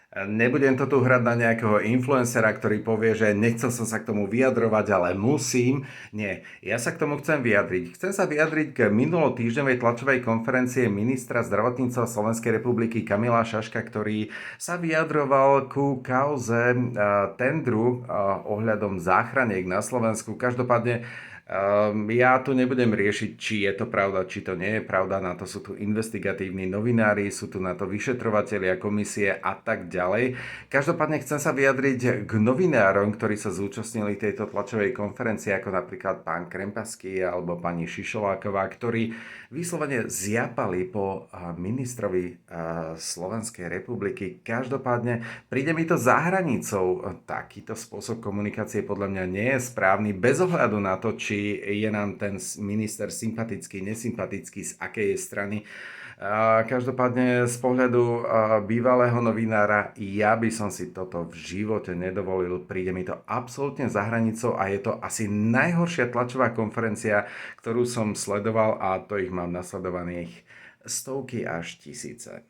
Nebudem to tu hrať na nejakého influencera, ktorý povie, že nechcel som sa k tomu vyjadrovať, ale musím. Nie, ja sa k tomu chcem vyjadriť. Chcem sa vyjadriť k minulotýždňovej tlačovej konferencie ministra zdravotníctva Slovenskej republiky Kamila Šaška, ktorý sa vyjadroval ku kauze tendru ohľadom záchraniek na Slovensku. Každopádne ja tu nebudem riešiť, či je to pravda, či to nie je pravda. Na to sú tu investigatívni novinári, sú tu na to vyšetrovatelia, komisie a tak ďalej. Každopádne chcem sa vyjadriť k novinárom, ktorí sa zúčastnili tejto tlačovej konferencie, ako napríklad pán Krempasky alebo pani Šišoláková, ktorí vyslovene zjapali po ministrovi Slovenskej republiky. Každopádne príde mi to za hranicou. Takýto spôsob komunikácie podľa mňa nie je správny, bez ohľadu na to, či je nám ten minister sympatický, nesympatický, z akej je strany. Každopádne z pohľadu bývalého novinára ja by som si toto v živote nedovolil. Príde mi to absolútne za hranicou a je to asi najhoršia tlačová konferencia, ktorú som sledoval, a to ich mám nasledovaných stovky až tisíce.